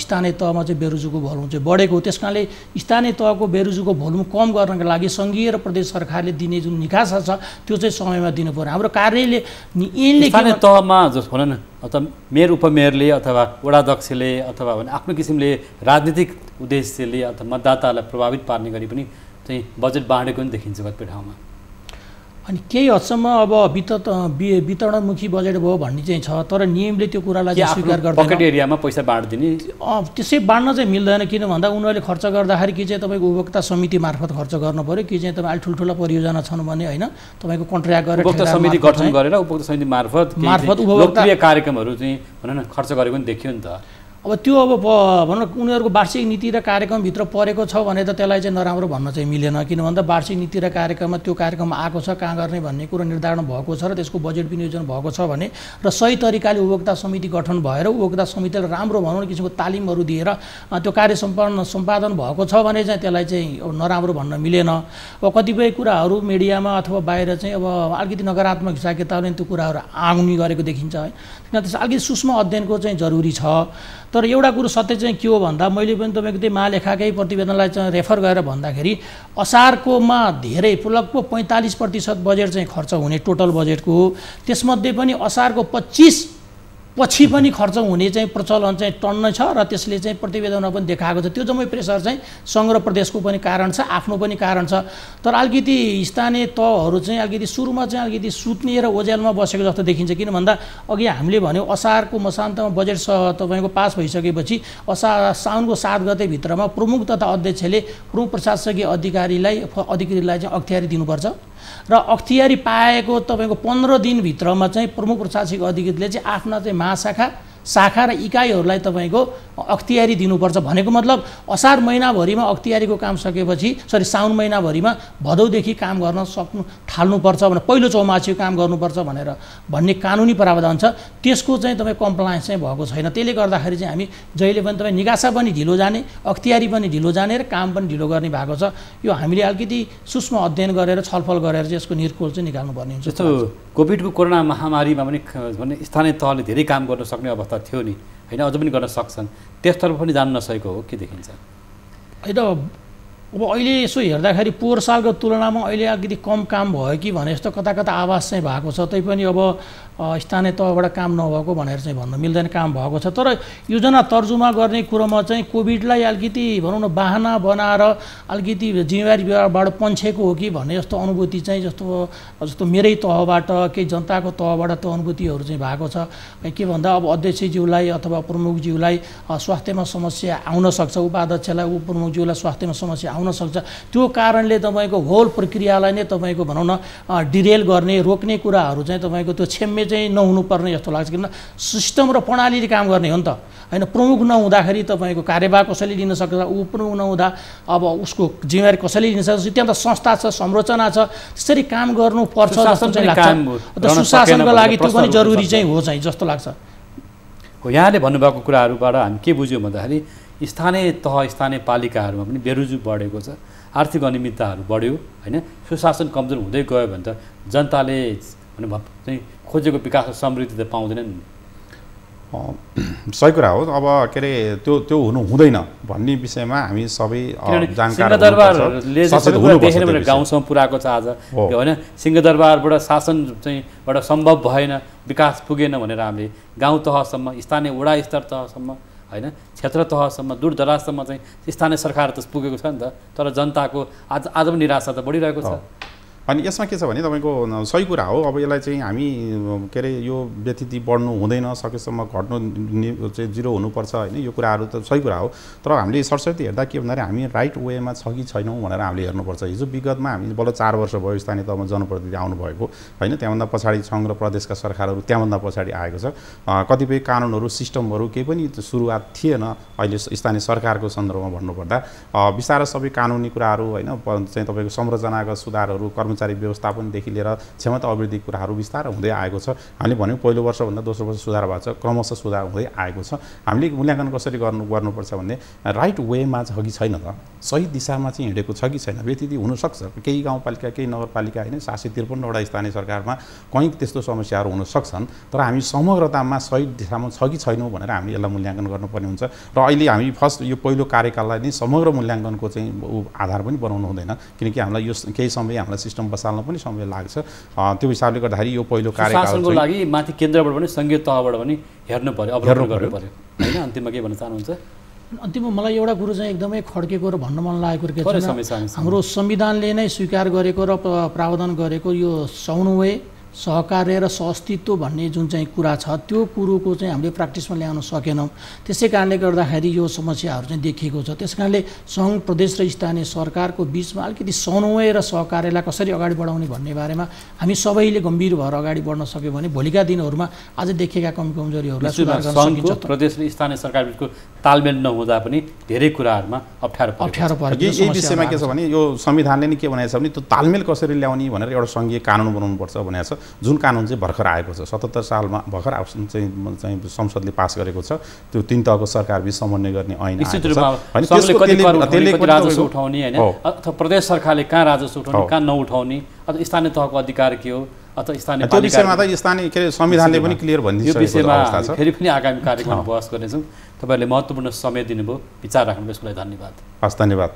Speaker 3: स्थानीय तहमा चाहिँ बेरोजगारीको भोल्युम चाहिँ बढेको हो। त्यस कारणले स्थानीय तहको बेरोजगारीको भोल्युम कम गर्नको लागि सङ्घीय र प्रदेश सरकारले दिने जुन निकासा छ त्यो चाहिँ समयमा दिनु पर्यो। हाम्रो कार्यले
Speaker 1: स्थानीय तहमा जस भनौँ न, अथवा मेयर उपमेयरले अथवा वडाध्यक्षले अथवा भने आफ्नो किसिमले राजनीतिक उद्देश्यले अथवा मतदातालाई प्रभावित पार्ने गरी पनि चाहिँ बजेट बाँडेको पनि देखिन्छ कतिपय ठाउँमा।
Speaker 3: अनि केही हदसम्म अब वितरणमुखी बजेट भयो भन्ने चाहिँ छ, तर नियमले त्यो कुरालाई स्वीकार गर्दैन।
Speaker 1: पकेट एरियामा पैसा बाँडिदिने
Speaker 3: त्यसै बाँड्न चाहिँ मिल्दैन। किन भन्दा उनीहरूले खर्च गर्दाखेरि कि चाहिँ तपाईँको उपभोक्ता समिति मार्फत खर्च गर्नु पऱ्यो, कि चाहिँ तपाईँ ठुल्ठुला परियोजना छन् भने होइन तपाईँको कन्ट्र्याक्ट गरेर
Speaker 1: उपभोक्ता समिति गठन गरेर उपभोक्ता समिति मार्फत लोकप्रिय कार्यक्रमहरू चाहिँ भनौँ न खर्च गरेको पनि देखियो नि त।
Speaker 3: अब त्यो अब भनौँ उनीहरूको वार्षिक नीति र कार्यक्रमभित्र परेको छ भने त त्यसलाई चाहिँ नराम्रो भन्न चाहिँ मिलेन। किन भन्दा वार्षिक नीति र कार्यक्रममा त्यो कार्यक्रम आएको छ, कहाँ गर्ने भन्ने कुरो निर्धारण भएको छ र त्यसको बजेट विनियोजन भएको छ भने र सही तरिकाले उपभोक्ता समिति गठन भएर उपभोक्ता समितिलाई राम्रो भनौँ किसिमको तालिमहरू दिएर त्यो कार्य सम्पादन भएको छ भने चाहिँ त्यसलाई चाहिँ अब नराम्रो भन्न मिलेन। अब कतिपय कुराहरू मिडियामा अथवा बाहिर चाहिँ अब अलिकति नकारात्मक हिसाब किताबले त्यो कुराहरू आउने गरेको देखिन्छ है। किन त्यस अलिकति सूक्ष्म अध्ययनको चाहिँ जरुरी छ। तर एउटा कुरो सत्य चाहिँ के हो भन्दा मैले पनि तपाईँको त्यही महालेखाकै प्रतिवेदनलाई चाहिँ रेफर गरेर भन्दाखेरि असारकोमा धेरै लगभग 45% बजेट चाहिँ खर्च हुने टोटल बजेटको, त्यसमध्ये पनि असारको 25 पछि पनि खर्च हुने चाहिँ प्रचलन चाहिँ टन्न छ र त्यसले चाहिँ प्रतिवेदनमा पनि देखाएको छ। त्यो जम्मै प्रेसर चाहिँ सङ्घ र प्रदेशको पनि कारण छ, आफ्नो पनि कारण छ। तर अलिकति स्थानीय तहहरू चाहिँ अलिकति सुरुमा चाहिँ अलिकति सुत्ने र ओझेलमा बसेको जस्तो देखिन्छ। किन भन्दा अघि हामीले भन्यौँ असारको मसान्तमा बजेट तपाईँको पास भइसकेपछि साउनको 7 गतेभित्रमा प्रमुख तथा अध्यक्षले प्रमुख प्रशासकीय अधिकारीलाई चाहिँ अख्तियारी दिनुपर्छ र अख्तियारी पाएको तपाईँको 15 दिनभित्रमा चाहिँ प्रमुख प्रशासकीय अधिकारीले चाहिँ आफ्ना चाहिँ शाखा र इकाइहरूलाई तपाईँको अख्तियारी दिनुपर्छ। भनेको मतलब असार महिनाभरिमा अख्तियारीको काम सकेपछि साउन महिनाभरिमा भदौदेखि काम गर्न थाल्नुपर्छ भने पहिलो चौमासिक काम गर्नुपर्छ भन्ने कानुनी प्रावधान छ। त्यसको चाहिँ तपाईँ कम्प्लायन्स चाहिँ भएको छैन। त्यसले गर्दाखेरि चाहिँ हामी जहिले पनि तपाईँ निकासा पनि ढिलो जाने, अख्तियारी पनि ढिलो जाने र काम पनि ढिलो गर्ने भएको छ। यो हामीले अलिकति सूक्ष्म अध्ययन गरेर छलफल गरेर चाहिँ यसको निर्कोल चाहिँ निकाल्नुपर्ने हुन्छ।
Speaker 1: जस्तो कोभिडको कोरोना महामारीमा पनि स्थानीय तहले धेरै काम गर्न सक्ने अवस्था थियो नि होइन, अझ पनि गर्न सक्छन्, त्यसतर्फ पनि जान नसकेको हो के देखिन्छ?
Speaker 3: होइन अब अहिले यसो हेर्दाखेरि पोहोर सालको तुलनामा अहिले अलिकति कम काम भयो कि भने जस्तो कता कता आवाज चाहिँ भएको छ। तैपनि अब स्थानीय तहबाट काम नभएको भनेर चाहिँ भन्न मिल्दैन, काम भएको छ। तर योजना तर्जुमा गर्ने कुरोमा चाहिँ कोभिडलाई अलिकति भनौँ न बाहना बनाएर अलिकति जिम्मेवारीबाट पन्छेको हो कि भन्ने जस्तो अनुभूति चाहिँ जस्तो मेरै तहबाट केही जनताको तहबाट त्यो अनुभूतिहरू चाहिँ भएको छ। के भन्दा अब अध्यक्षज्यूलाई अथवा प्रमुखज्यूलाई स्वास्थ्यमा समस्या आउन सक्छ, उपाध्यक्षलाई उपप्रमुखज्यूलाई स्वास्थ्यमा समस्या आउन सक्छ। त्यो कारणले तपाईँको होल प्रक्रियालाई नै तपाईँको भनौँ न डिरेल गर्ने, रोक्ने कुराहरू चाहिँ तपाईँको त्यो छेम्मे चाहिँ नहुनुपर्ने जस्तो लाग्छ। किन सिस्टम र प्रणालीले काम गर्ने हो नि त होइन। प्रमुख नहुँदाखेरि तपाईँको कार्यभार कसैले लिन सक्छ, उपप्रमुख नहुँदा अब उसको जिम्मेवारी कसैले लिन सक्छ। त्यहाँ त संस्था छ, संरचना छ, त्यसरी काम गर्नुपर्छ जस्तो चाहिँ लाग्छ। सुशासनको लागि त्यो पनि जरुरी चाहिँ हो चाहिँ जस्तो लाग्छ।
Speaker 1: हो, यहाँले भन्नुभएको कुराहरूबाट हामी के बुझ्यौँ भन्दाखेरि स्थानीय तह स्थानीय पालिकाहरूमा पनि बेरोजगारी बढेको छ, आर्थिक अनियमितताहरू बढ्यो होइन। सुशासन कमजोर हुँदै गयो भने त जनताले चाहिँ खोजेको विकास र समृद्धि त पाउँदैनन्।
Speaker 2: सही कुरा हो। अब के अरे त्यो हुनु हुँदैन भन्ने विषयमा हामी सबै जानकार
Speaker 1: सिंहदरबारले देखेर भने गाउँसम्म पुऱ्याएको छ आज होइन। सिंहदरबारबाट शासन चाहिँबाट सम्भव भएन, विकास पुगेन भनेर हामीले गाउँ तहसम्म, स्थानीय वडा स्तर तहसम्म होइन, क्षेत्र तहसम्म, दूरदराजसम्म चाहिँ स्थानीय सरकार त पुगेको छ नि त। तर जनताको आज पनि निराशा त बढिरहेको छ।
Speaker 2: अनि यसमा के छ भने तपाईँको सही कुरा हो। अब यसलाई चाहिँ हामी के अरे यो व्यतिथि बढ्नु हुँदैन, सकेसम्म घट्नु चाहिँ जिरो हुनुपर्छ होइन। यो कुराहरू त सही कुरा हो। तर हामीले सरस्वती हेर्दा के भन्दाखेरि हामी राइट वेमा छ कि छैनौँ भनेर हामीले हेर्नुपर्छ। हिजो विगतमा हामी बल्ल 4 वर्ष भयो स्थानीय तहमा जनप्रतिनिधि आउनुभएको होइन। त्यहाँभन्दा पछाडि सङ्घ र प्रदेशका सरकारहरू त्यहाँभन्दा पछाडि आएको छ। कतिपय कानुनहरू सिस्टमहरू केही पनि सुरुवात थिएन। अहिले स्थानीय सरकारको सन्दर्भमा भन्नुपर्दा बिस्तारै सबै कानुनी कुराहरू होइन चाहिँ तपाईँको संरचनागत सुधारहरू, कर्मचारी व्यवस्थापनदेखि लिएर क्षमता अभिवृद्धि कुराहरू बिस्तारै हुँदै आएको छ। हामीले भन्यौँ पहिलो वर्षभन्दा दोस्रो वर्ष सुधार भएको छ, क्रमशः सुधार हुँदै आएको छ। हामीले मूल्याङ्कन कसरी गर्नुपर्छ भने राइट वेमा छ कि छैन त, सही दिशामा चाहिँ हिँडेको छ कि छैन। व्यतिथि हुनसक्छ, केही गाउँपालिका केही नगरपालिका होइन 753वटा स्थानीय सरकारमा कहीँ त्यस्तो समस्याहरू हुन सक्छन्। तर हामी समग्रतामा सही दिशामा छ कि छैनौँ भनेर हामीले यसलाई मूल्याङ्कन गर्नुपर्ने हुन्छ। र अहिले हामी फर्स्ट यो पहिलो कार्यकाललाई नै समग्र मूल्याङ्कनको चाहिँ आधार पनि बनाउनु हुँदैन, किनकि हामीलाई यो केही समय हामीलाई सिस्टम बसाल्न पनि समय लाग्छ। त्यो हिसाबले गर्दाखेरि यो पहिलो कार्यकालको
Speaker 1: लागि माथि केन्द्रबाट पनि सङ्घीय तहबाट पनि हेर्नु पर्यो, अवलोकन गर्नु पर्यो होइन। अन्तिममा के भन्न चाहनुहुन्छ?
Speaker 3: अन्तिममा मलाई एउटा कुरो चाहिँ एकदमै खड्केको र भन्न मन लागेको के छ, हाम्रो संविधानले नै स्वीकार गरेको र प्रावधान गरेको यो समन्वय, सहकार्य र सहअस्तित्व भन्ने जुन चाहिँ कुरा छ त्यो कुरोको चाहिँ हामीले प्र्याक्टिसमा ल्याउन सकेनौँ। त्यसै कारणले गर्दाखेरि यो समस्याहरू चाहिँ देखिएको छ। त्यस कारणले सङ्घ, प्रदेश र स्थानीय सरकारको बिचमा अलिकति समन्वय र सहकार्यलाई कसरी अगाडि बढाउने भन्ने बारेमा हामी सबैले गम्भीर भएर अगाडि बढ्न सक्यो भने भोलिका दिनहरूमा आज देखेका कमजोरीहरूलाई सुधार गर्न सकिन्छ।
Speaker 1: प्रदेश र स्थानीय सरकार बिचको तालमेल नहुँदा पनि धेरै कुराहरूमा अप्ठ्यारो
Speaker 2: पर्छ। यही विषयमा के छ भने यो संविधानले नै के भनेको छ भने त्यो तालमेल कसरी ल्याउने भनेर एउटा सङ्घीय कानुन बनाउनुपर्छ भनेको छ, जुन कानुन चाहिँ भर्खर आएको छ। 77 सालमा भर्खर चाहिँ संसदले पास गरेको छ। त्यो 3 तहको सरकारबिच समन्वय गर्ने ऐन
Speaker 1: राजस्व उठाउने होइन, अथवा प्रदेश सरकारले कहाँ राजस्व उठाउने, कहाँ नउठाउने, अथवा स्थानीय तहको अधिकार के हो, अथवा स्थानीय
Speaker 2: त्यो विषयमा त स्थानीय के संविधानले पनि क्लियर भनिदिन्छ।
Speaker 1: यो विषयमा फेरि पनि आगामी कार्यक्रम बहस गर्नेछौँ। तपाईँहरूले महत्त्वपूर्ण समय दिनुभयो, विचार राख्नु यसको लागि धन्यवाद।
Speaker 2: हस्, धन्यवाद।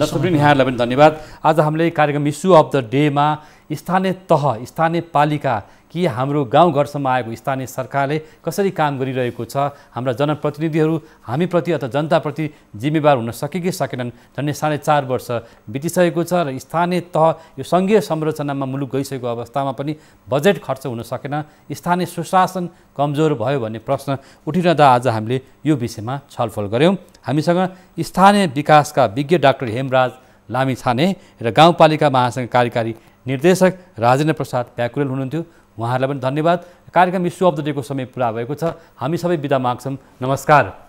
Speaker 1: दर्शकवृन्द यहाँहरूलाई पनि धन्यवाद। आज हामीले कार्यक्रम इस्यु अफ द डेमा स्थानीय तह स्थानीय पालिका कि हाम्रो गाउँघरसम्म आएको स्थानीय सरकारले कसरी काम गरिरहेको छ, हाम्रा जनप्रतिनिधिहरू हामीप्रति अथवा जनताप्रति जिम्मेवार हुन सके कि सकेनन्, झन्डै 4.5 वर्ष बितिसकेको छ र स्थानीय तह यो सङ्घीय संरचनामा मुलुक गइसकेको अवस्थामा पनि बजेट खर्च हुन सकेन, स्थानीय सुशासन कमजोर भयो भन्ने प्रश्न उठिरहँदा आज हामीले यो विषयमा छलफल गऱ्यौँ। हामीसँग स्थानीय विकासका विज्ञ डाक्टर हेमराज लामिछाने र गाउँपालिका महासङ्घ कार्यकारी निर्देशक राजेन्द्र प्रसाद प्याकुरेल हुनुहुन्थ्यो। उहाँहरूलाई पनि धन्यवाद। कार्यक्रम इस्यु अफ द डेको समय पुरा भएको छ। हामी सबै बिदा माग्छौँ। नमस्कार।